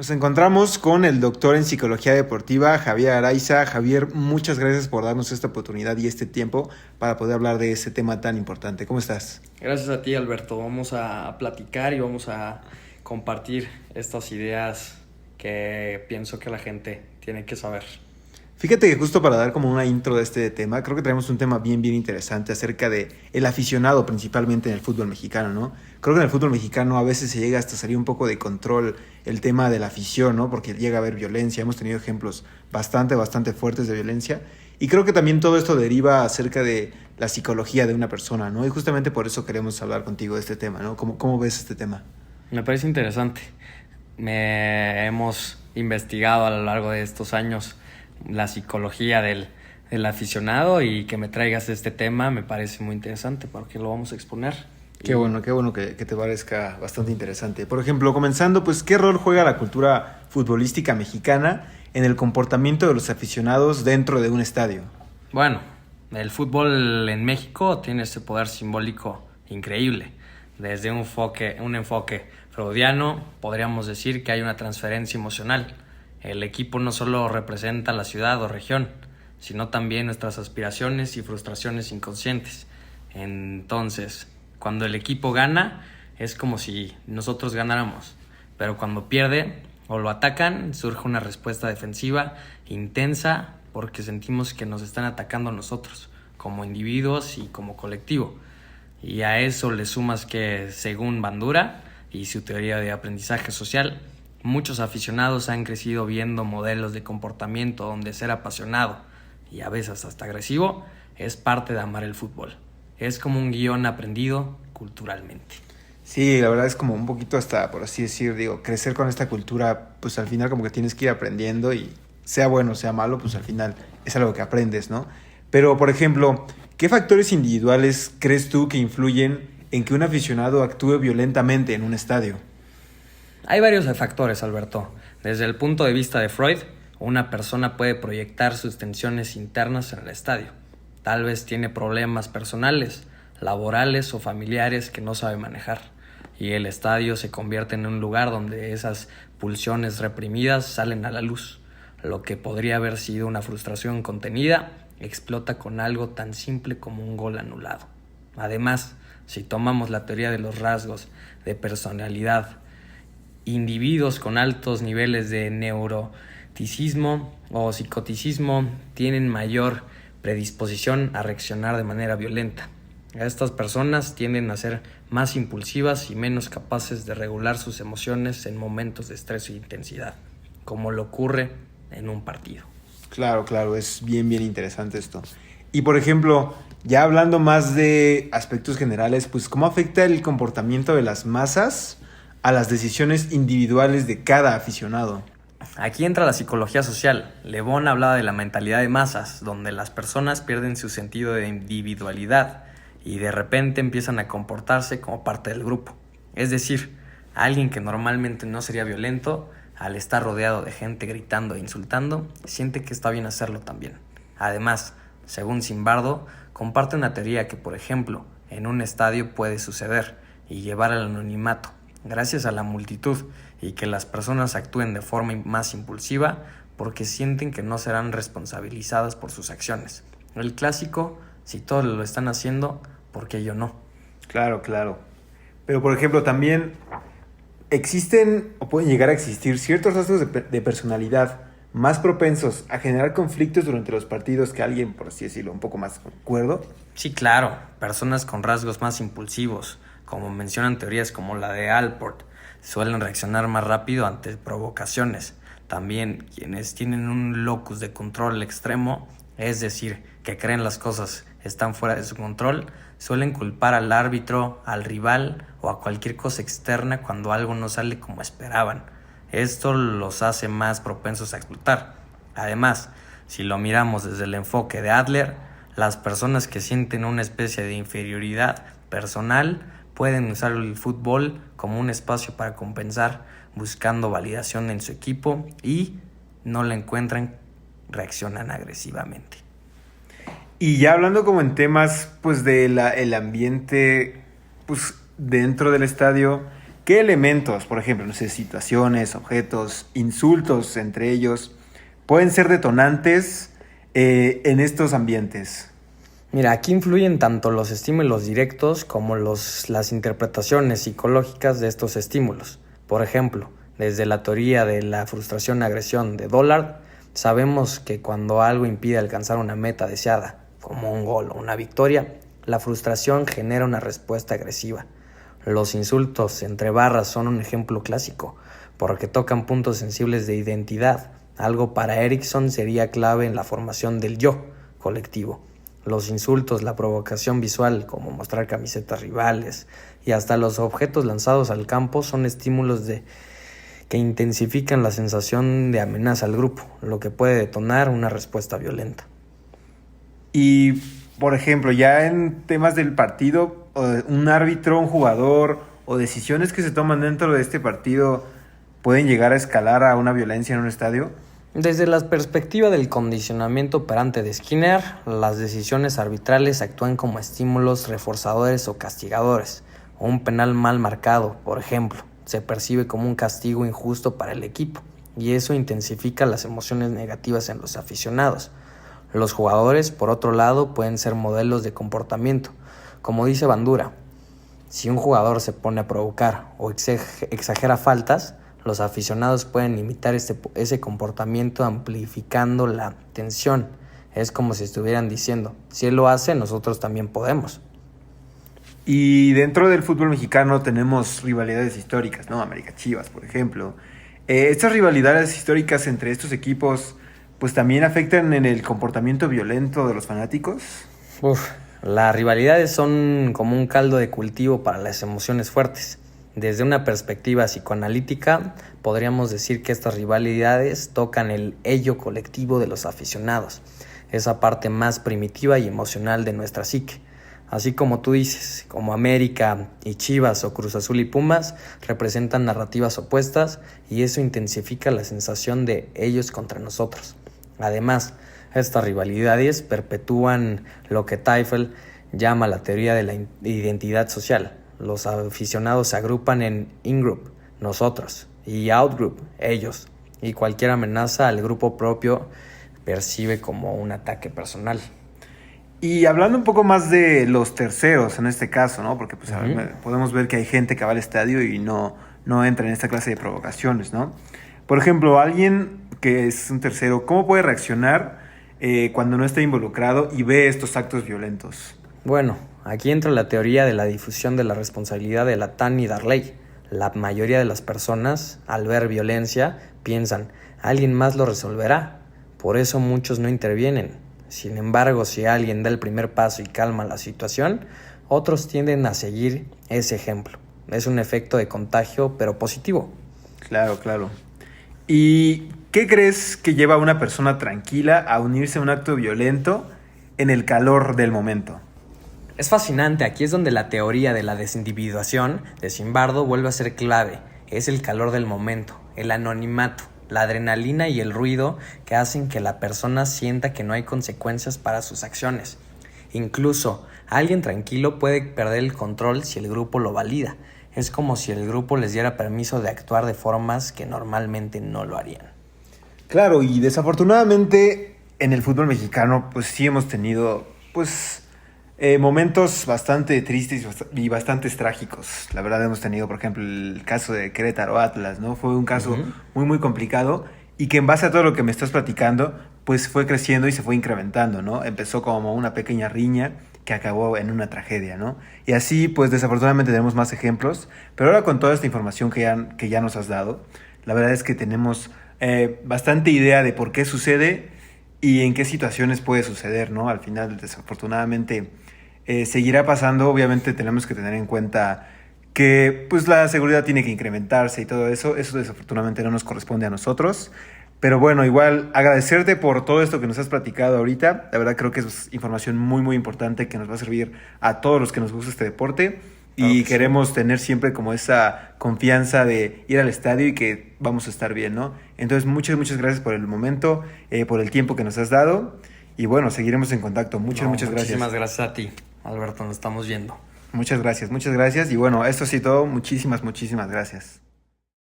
Nos encontramos con el doctor en psicología deportiva, Javier Araiza. Javier, muchas gracias por darnos esta oportunidad y este tiempo para poder hablar de este tema tan importante. ¿Cómo estás? Gracias a ti, Alberto. Vamos a platicar y vamos a compartir estas ideas que pienso que la gente tiene que saber. Fíjate que justo para dar como una intro de este tema, creo que traemos un tema bien interesante acerca de el aficionado, principalmente en el fútbol mexicano, ¿no? Creo que en el fútbol mexicano a veces se llega hasta salir un poco de control el tema de la afición, ¿no? Porque llega a haber violencia, hemos tenido ejemplos bastante fuertes de violencia, y creo que también todo esto deriva acerca de la psicología de una persona, ¿no? Y justamente por eso queremos hablar contigo de este tema, ¿no? ¿Cómo ves este tema? Me parece interesante. Hemos investigado a lo largo de estos años la psicología del aficionado, y que me traigas este tema me parece muy interesante porque lo vamos a exponer. Qué bueno que te parezca bastante interesante. Por ejemplo, comenzando, pues, ¿qué rol juega la cultura futbolística mexicana en el comportamiento de los aficionados dentro de un estadio? Bueno, el fútbol en México tiene ese poder simbólico increíble. Desde un enfoque freudiano, podríamos decir que hay una transferencia emocional. El equipo no solo representa la ciudad o región, sino también nuestras aspiraciones y frustraciones inconscientes. Entonces, cuando el equipo gana, es como si nosotros ganáramos. Pero cuando pierde o lo atacan, surge una respuesta defensiva intensa porque sentimos que nos están atacando a nosotros, como individuos y como colectivo. Y a eso le sumas que, según Bandura y su teoría de aprendizaje social, muchos aficionados han crecido viendo modelos de comportamiento donde ser apasionado y a veces hasta agresivo es parte de amar el fútbol. Es como un guión aprendido culturalmente. Sí, la verdad es como un poquito hasta, por así decir, crecer con esta cultura, pues al final como que tienes que ir aprendiendo y sea bueno, sea malo, pues al final es algo que aprendes, ¿no? Pero, por ejemplo, ¿qué factores individuales crees tú que influyen en que un aficionado actúe violentamente en un estadio? Hay varios factores, Alberto. Desde el punto de vista de Freud, una persona puede proyectar sus tensiones internas en el estadio. Tal vez tiene problemas personales, laborales o familiares que no sabe manejar, y el estadio se convierte en un lugar donde esas pulsiones reprimidas salen a la luz. Lo que podría haber sido una frustración contenida explota con algo tan simple como un gol anulado. Además, si tomamos la teoría de los rasgos de personalidad, individuos con altos niveles de neuroticismo o psicoticismo tienen mayor predisposición a reaccionar de manera violenta. Estas personas tienden a ser más impulsivas y menos capaces de regular sus emociones en momentos de estrés e intensidad, como lo ocurre en un partido. Claro, es bien interesante esto. Y por ejemplo, ya hablando más de aspectos generales, pues ¿cómo afecta el comportamiento de las masas a las decisiones individuales de cada aficionado? Aquí entra la psicología social. Le Bon hablaba de la mentalidad de masas, donde las personas pierden su sentido de individualidad y de repente empiezan a comportarse como parte del grupo. Es decir, alguien que normalmente no sería violento, al estar rodeado de gente gritando e insultando, siente que está bien hacerlo también. Además, según Zimbardo, comparte una teoría que, por ejemplo, en un estadio puede suceder y llevar al anonimato, gracias a la multitud, y que las personas actúen de forma más impulsiva porque sienten que no serán responsabilizadas por sus acciones. El clásico, si todos lo están haciendo, ¿por qué yo no? Claro. Pero por ejemplo, también existen o pueden llegar a existir ciertos rasgos de personalidad más propensos a generar conflictos durante los partidos que alguien, por así decirlo, un poco más cuerdo. Sí, claro, personas con rasgos más impulsivos, como mencionan teorías como la de Alport, suelen reaccionar más rápido ante provocaciones. También quienes tienen un locus de control extremo, es decir, que creen las cosas están fuera de su control, suelen culpar al árbitro, al rival o a cualquier cosa externa cuando algo no sale como esperaban. Esto los hace más propensos a explotar. Además, si lo miramos desde el enfoque de Adler, las personas que sienten una especie de inferioridad personal pueden usar el fútbol como un espacio para compensar, buscando validación en su equipo, y no la encuentran, reaccionan agresivamente. Y ya hablando como en temas pues el ambiente pues dentro del estadio, ¿Qué elementos, por ejemplo, no sé, situaciones, objetos, insultos entre ellos, pueden ser detonantes en estos ambientes? Mira, aquí influyen tanto los estímulos directos como las interpretaciones psicológicas de estos estímulos. Por ejemplo, desde la teoría de la frustración-agresión de Dollard, sabemos que cuando algo impide alcanzar una meta deseada, como un gol o una victoria, la frustración genera una respuesta agresiva. Los insultos entre barras son un ejemplo clásico, porque tocan puntos sensibles de identidad. Algo para Erikson sería clave en la formación del yo colectivo. Los insultos, la provocación visual, como mostrar camisetas rivales, y hasta los objetos lanzados al campo son estímulos que intensifican la sensación de amenaza al grupo, lo que puede detonar una respuesta violenta. Y, por ejemplo, ya en temas del partido, un árbitro, un jugador o decisiones que se toman dentro de este partido pueden llegar a escalar a una violencia en un estadio. Desde la perspectiva del condicionamiento operante de Skinner, las decisiones arbitrales actúan como estímulos reforzadores o castigadores. Un penal mal marcado, por ejemplo, se percibe como un castigo injusto para el equipo, y eso intensifica las emociones negativas en los aficionados. Los jugadores, por otro lado, pueden ser modelos de comportamiento. Como dice Bandura, si un jugador se pone a provocar o exagera faltas, los aficionados pueden imitar ese comportamiento amplificando la tensión. Es como si estuvieran diciendo, si él lo hace, nosotros también podemos. Y dentro del fútbol mexicano tenemos rivalidades históricas, ¿no? América Chivas, por ejemplo. Estas rivalidades históricas entre estos equipos, pues también afectan en el comportamiento violento de los fanáticos. Las rivalidades son como un caldo de cultivo para las emociones fuertes. Desde una perspectiva psicoanalítica, podríamos decir que estas rivalidades tocan el ello colectivo de los aficionados, esa parte más primitiva y emocional de nuestra psique. Así como tú dices, como América y Chivas o Cruz Azul y Pumas representan narrativas opuestas y eso intensifica la sensación de ellos contra nosotros. Además, estas rivalidades perpetúan lo que Teufel llama la teoría de la identidad social. Los aficionados se agrupan en in-group, nosotros, y out-group, ellos, y cualquier amenaza al grupo propio percibe como un ataque personal. Y hablando un poco más de los terceros en este caso, ¿no? Porque pues, podemos ver que hay gente que va al estadio y no entra en esta clase de provocaciones, ¿no? Por ejemplo, alguien que es un tercero, ¿cómo puede reaccionar cuando no está involucrado y ve estos actos violentos? Bueno, aquí entra la teoría de la difusión de la responsabilidad de Latán y Darley. La mayoría de las personas, al ver violencia, piensan, alguien más lo resolverá. Por eso muchos no intervienen. Sin embargo, si alguien da el primer paso y calma la situación, otros tienden a seguir ese ejemplo. Es un efecto de contagio, pero positivo. Claro, claro. ¿Y qué crees que lleva a una persona tranquila a unirse a un acto violento en el calor del momento? Es fascinante, aquí es donde la teoría de la desindividuación de Zimbardo vuelve a ser clave. Es el calor del momento, el anonimato, la adrenalina y el ruido que hacen que la persona sienta que no hay consecuencias para sus acciones. Incluso, alguien tranquilo puede perder el control si el grupo lo valida. Es como si el grupo les diera permiso de actuar de formas que normalmente no lo harían. Claro, y desafortunadamente en el fútbol mexicano pues sí hemos tenido momentos bastante tristes y bastante trágicos. La verdad hemos tenido, por ejemplo, el caso de Querétaro Atlas, ¿no? Fue un caso muy, muy complicado y que en base a todo lo que me estás platicando, pues fue creciendo y se fue incrementando, ¿no? Empezó como una pequeña riña que acabó en una tragedia, ¿no? Y así, pues desafortunadamente tenemos más ejemplos, pero ahora con toda esta información que ya nos has dado, la verdad es que tenemos bastante idea de por qué sucede y en qué situaciones puede suceder, ¿no? Al final, desafortunadamente, seguirá pasando. Obviamente tenemos que tener en cuenta que pues la seguridad tiene que incrementarse y todo eso. Eso desafortunadamente no nos corresponde a nosotros. Pero bueno, igual agradecerte por todo esto que nos has platicado ahorita. La verdad creo que es información muy, muy importante que nos va a servir a todos los que nos gusta este deporte. Y queremos tener siempre como esa confianza de ir al estadio y que vamos a estar bien, ¿no? Entonces, muchas, muchas gracias por el momento, por el tiempo que nos has dado. Y bueno, seguiremos en contacto. Muchas gracias. Muchísimas gracias a ti, Alberto. Nos estamos viendo. Muchas gracias. Y bueno, esto ha sido todo. Muchísimas gracias.